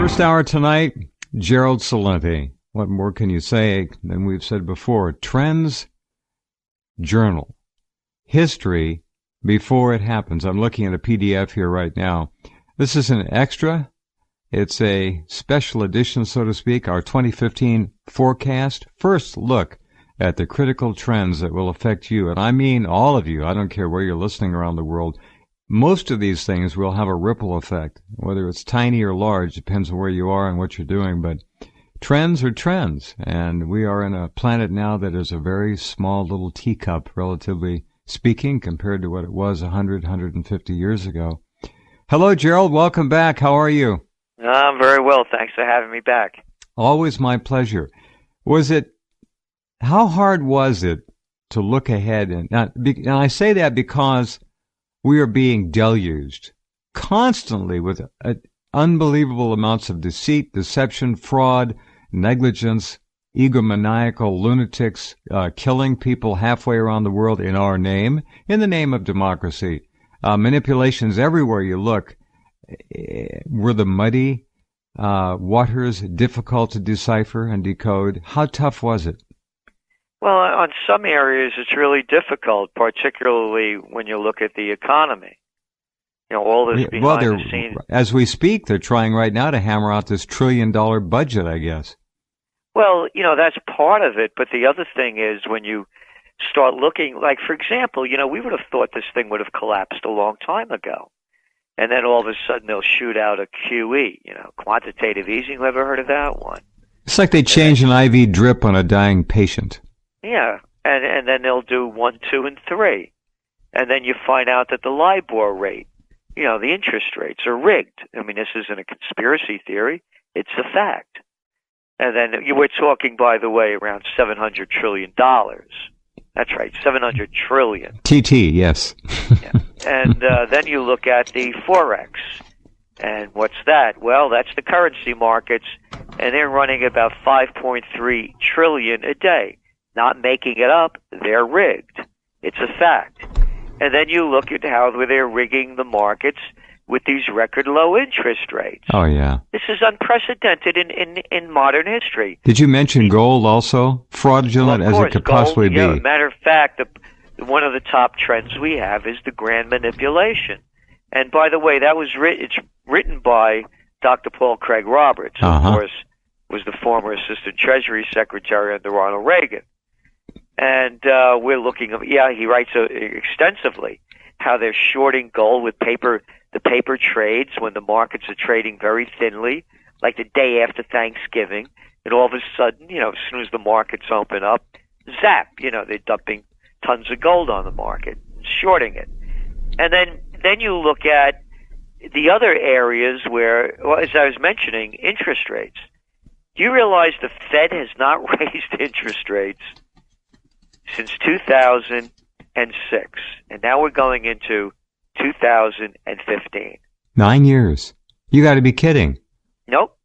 First hour tonight, Gerald Celente. What more can you say than we've said before? Trends Journal. History before it happens. I'm looking at a PDF here right now. This is an extra. It's a special edition, so to speak, our 2015 forecast. First look at the critical trends that will affect you. And I mean all of you. I don't care where you're listening around the world. Most of these things will have a ripple effect, whether it's tiny or large, depends on where you are and what you're doing. But trends are trends, and we are in a planet now that is a very small little teacup, relatively speaking, compared to what it was 100, 150 years ago. Hello, Gerald. Welcome back. How are you? I'm very well. Thanks for having me back. Always my pleasure. How hard was it to look ahead? And I say that because we are being deluged constantly with unbelievable amounts of deceit, deception, fraud, negligence, egomaniacal lunatics killing people halfway around the world in our name, in the name of democracy. Manipulations everywhere you look. Were the muddy waters difficult to decipher and decode? How tough was it? Well, on some areas it's really difficult, particularly when you look at the economy. You know, all this behind the scenes. As we speak, they're trying right now to hammer out this $1 trillion budget, I guess. Well, you know, that's part of it, but the other thing is when you start looking, like, for example, you know, we would have thought this thing would have collapsed a long time ago. And then all of a sudden they'll shoot out a QE, you know, quantitative easing. You ever heard of that one? It's like they change an IV drip on a dying patient. Yeah, and then they'll do 1, 2, and 3. And then you find out that the LIBOR rate, you know, the interest rates are rigged. I mean, this isn't a conspiracy theory. It's a fact. And then we're talking, by the way, around $700 trillion. That's right, $700 trillion. TT, yes. Yeah. And then you look at the Forex. And what's that? Well, that's the currency markets, and they're running about $5.3 trillion a day. Not making it up, they're rigged. It's a fact. And then you look at how they're rigging the markets with these record low interest rates. Oh, yeah. This is unprecedented in modern history. Did you mention gold also? Fraudulent as it could possibly be. Yeah, matter of fact, one of the top trends we have is the grand manipulation. And by the way, it's written by Dr. Paul Craig Roberts, who, of course, was the former Assistant Treasury Secretary under Ronald Reagan. And we're looking at, he writes extensively how they're shorting gold with the paper trades when the markets are trading very thinly, like the day after Thanksgiving. And all of a sudden, you know, as soon as the markets open up, zap, you know, they're dumping tons of gold on the market, shorting it. And then you look at the other areas where, well, as I was mentioning, interest rates. Do you realize the Fed has not raised interest rates since 2006, and now we're going into 2015. 9 years. You got to be kidding. Nope.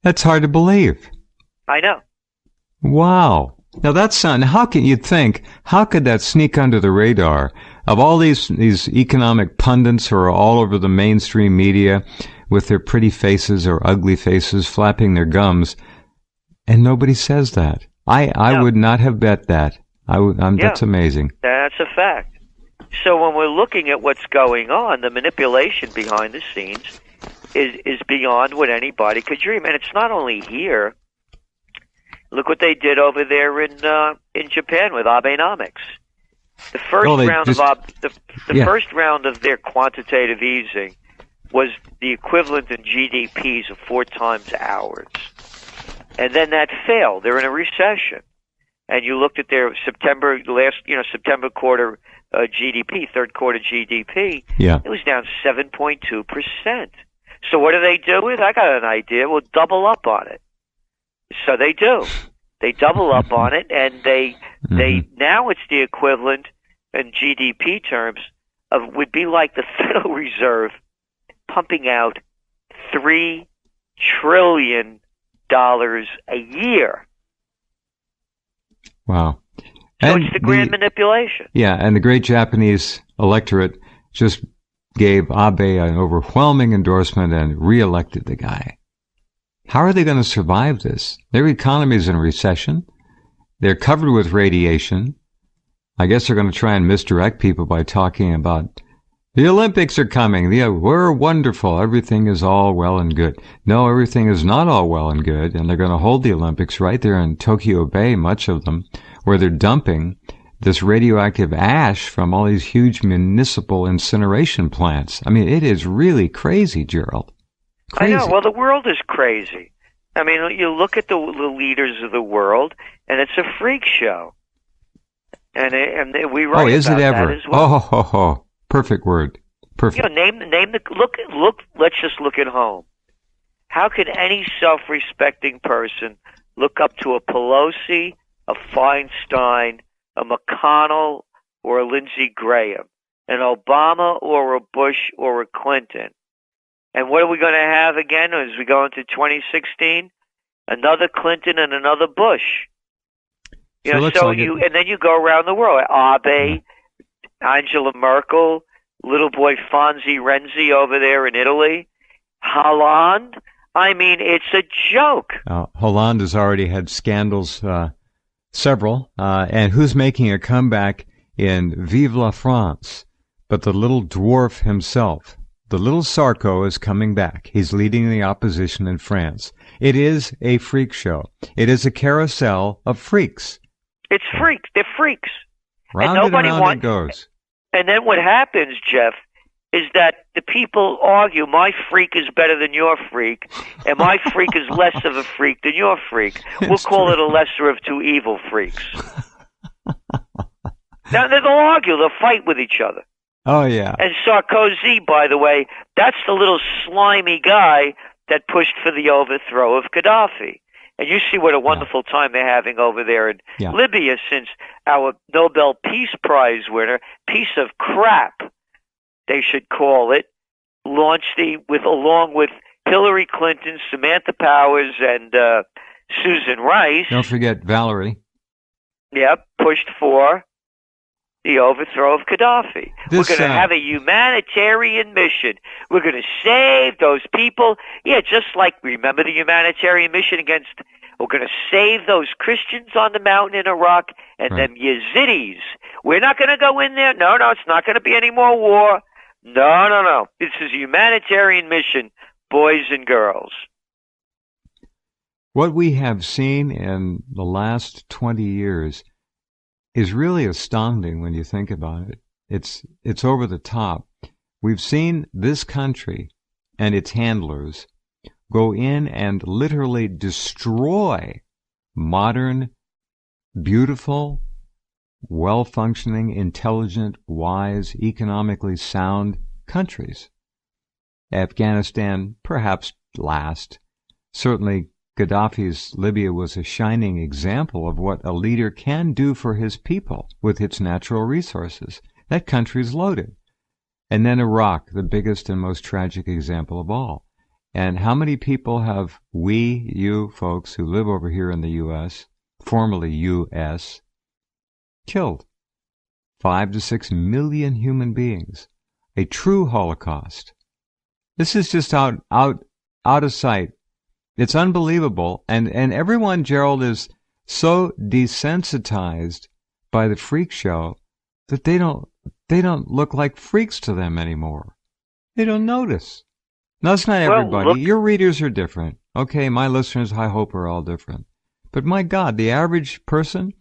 That's hard to believe. I know. Wow. Now that's how could that sneak under the radar of all these economic pundits who are all over the mainstream media with their pretty faces or ugly faces flapping their gums, and nobody says that. I would not have bet that. That's amazing. That's a fact. So when we're looking at what's going on, the manipulation behind the scenes is beyond what anybody could dream. And it's not only here. Look what they did over there in Japan with Abenomics. The first round of their quantitative easing was the equivalent in GDPs of 4 times ours. And then that failed. They're in a recession. And you looked at their September quarter GDP, third quarter GDP. Yeah. It was down 7.2%. So what do they do with? I got an idea. We'll double up on it. So they do. They double up on it, and they now it's the equivalent in GDP terms of would be like the Federal Reserve pumping out $3 trillion a year. Wow. So it's the grand manipulation. Yeah, and the great Japanese electorate just gave Abe an overwhelming endorsement and reelected the guy. How are they going to survive this? Their economy is in recession. They're covered with radiation. I guess they're going to try and misdirect people by talking about the Olympics are coming. We're wonderful. Everything is all well and good. No, everything is not all well and good. And they're going to hold the Olympics right there in Tokyo Bay, much of them, where they're dumping this radioactive ash from all these huge municipal incineration plants. I mean, it is really crazy, Gerald. Crazy. I know. Well, the world is crazy. I mean, you look at the leaders of the world, and it's a freak show. And we write is about it ever? That as well. Oh. Perfect word. Perfect. You know, name the look. Let's just look at home. How can any self-respecting person look up to a Pelosi, a Feinstein, a McConnell, or a Lindsey Graham, an Obama, or a Bush, or a Clinton? And what are we going to have again as we go into 2016? Another Clinton and another Bush. And then you go around the world. Abe. Angela Merkel, little boy Fonzie Renzi over there in Italy, Hollande. I mean, it's a joke. Hollande has already had scandals, several, and who's making a comeback in Vive la France? But the little dwarf himself, the little Sarko, is coming back. He's leading the opposition in France. It is a freak show. It is a carousel of freaks. It's freaks. They're freaks. Round and around it goes. And then what happens, Jeff, is that the people argue, my freak is better than your freak, and my freak is less of a freak than your freak. We'll call it a lesser of two evil freaks. Now, they'll argue. They'll fight with each other. Oh, yeah. And Sarkozy, by the way, that's the little slimy guy that pushed for the overthrow of Gaddafi. And you see what a wonderful time they're having over there in Libya, since our Nobel Peace Prize winner, piece of crap, they should call it, launched along with Hillary Clinton, Samantha Powers, and Susan Rice. Don't forget Valerie. Yep, pushed for the overthrow of Gaddafi. We're going to have a humanitarian mission. We're going to save those people. Yeah, just like, remember the humanitarian mission against, we're going to save those Christians on the mountain in Iraq and them Yazidis. We're not going to go in there. No, it's not going to be any more war. No. This is a humanitarian mission, boys and girls. What we have seen in the last 20 years is really astounding when you think about it. It's over the top. We've seen this country and its handlers go in and literally destroy modern, beautiful, well-functioning, intelligent, wise, economically sound countries. Afghanistan, perhaps last. Certainly Gaddafi's Libya was a shining example of what a leader can do for his people with its natural resources. That country's loaded. And then Iraq, the biggest and most tragic example of all. And how many people have you folks who live over here in the U.S., formerly U.S., killed? 5 to 6 million human beings. A true Holocaust. This is just out of sight. It's unbelievable. And everyone, Gerald, is so desensitized by the freak show that they don't look like freaks to them anymore. They don't notice. Now, it's not everybody. Your readers are different. Okay, my listeners, I hope, are all different. But my God, the average person,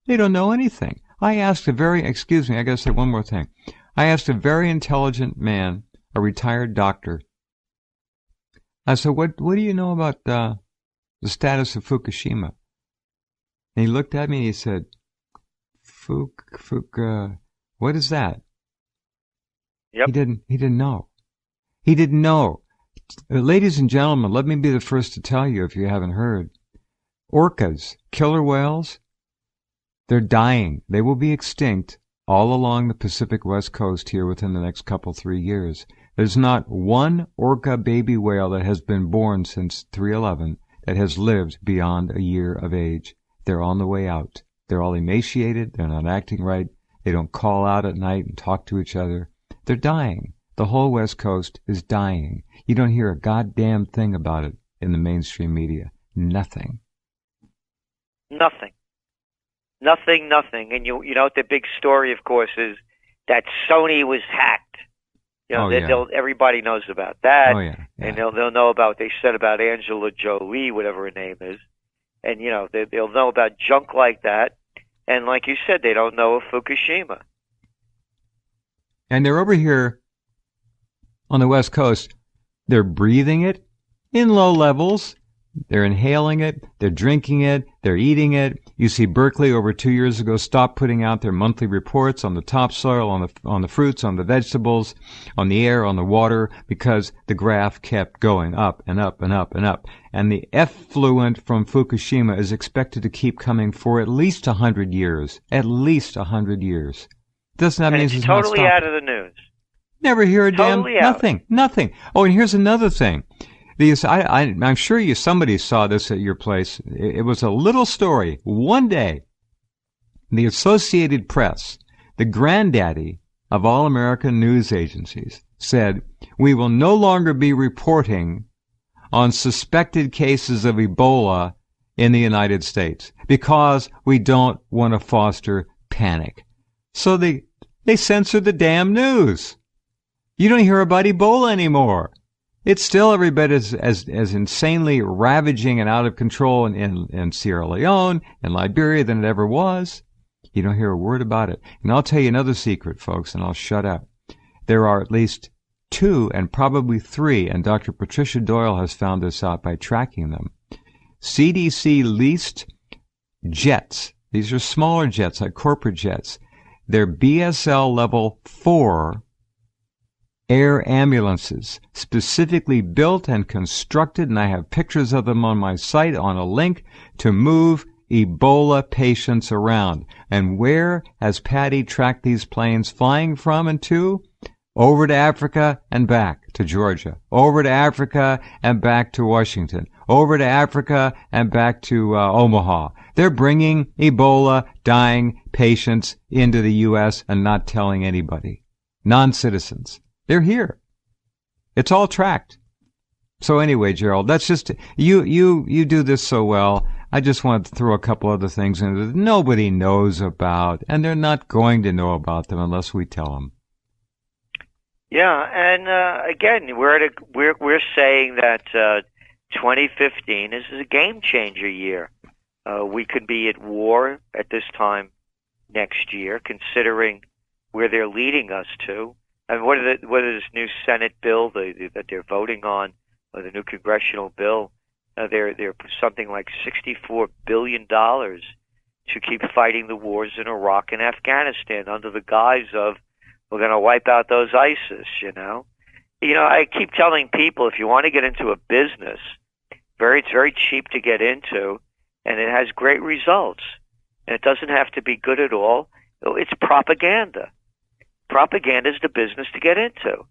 they don't know anything. I asked I got to say one more thing. I asked a very intelligent man, a retired doctor. I said, what do you know about the status of Fukushima? And he looked at me and he said, what is that? Yep. He didn't know. He didn't know. Ladies and gentlemen, let me be the first to tell you if you haven't heard. Orcas, killer whales, they're dying. They will be extinct all along the Pacific West Coast here within the next 3 years. There's not one orca baby whale that has been born since 3/11 that has lived beyond a year of age. They're on the way out. They're all emaciated. They're not acting right. They don't call out at night and talk to each other. They're dying. The whole West Coast is dying. You don't hear a goddamn thing about it in the mainstream media? Nothing. Nothing. Nothing. And you know what the big story, of course, is that Sony was hacked. You know, everybody knows about that. Oh, yeah. And they'll know about what they said about Angela Jolie, whatever her name is. And, you know, they'll know about junk like that. And like you said, they don't know of Fukushima. And they're over here on the West Coast. They're breathing it in low levels. They're inhaling it. They're drinking it. They're eating it. You see Berkeley over 2 years ago stopped putting out their monthly reports on the topsoil, on the fruits, on the vegetables, on the air, on the water, because the graph kept going up and up and up and up. And the effluent from Fukushima is expected to keep coming for at least 100 years. At least 100 years. Doesn't that mean it's totally out of the news? Never hear a totally damn nothing. Oh, and here's another thing. I'm sure somebody saw this at your place. It was a little story. One day, the Associated Press, the granddaddy of all American news agencies, said, "We will no longer be reporting on suspected cases of Ebola in the United States because we don't want to foster panic." So they censored the damn news. You don't hear about Ebola anymore. It's still every bit as insanely ravaging and out of control in Sierra Leone and Liberia than it ever was. You don't hear a word about it. And I'll tell you another secret, folks, and I'll shut up. There are at least 2 and probably 3, and Dr. Patricia Doyle has found this out by tracking them. CDC leased jets. These are smaller jets, like corporate jets. They're BSL level 4 air ambulances, specifically built and constructed, and I have pictures of them on my site on a link, to move Ebola patients around. And where has Patty tracked these planes flying from and to? Over to Africa and back to Georgia. Over to Africa and back to Washington. Over to Africa and back to Omaha. They're bringing Ebola dying patients into the U.S. and not telling anybody. Non-citizens. They're here. It's all tracked. So anyway, Gerald, that's just, you do this so well. I just wanted to throw a couple other things in that nobody knows about, and they're not going to know about them unless we tell them. Yeah, and again, we're saying that 2015 is a game changer year. We could be at war at this time next year, considering where they're leading us to. And what is this new Senate bill that they're voting on, the new congressional bill? They're something like $64 billion to keep fighting the wars in Iraq and Afghanistan under the guise of we're going to wipe out those ISIS. You know, I keep telling people, if you want to get into a business, it's very cheap to get into, and it has great results, and it doesn't have to be good at all. It's propaganda. Propaganda is the business to get into.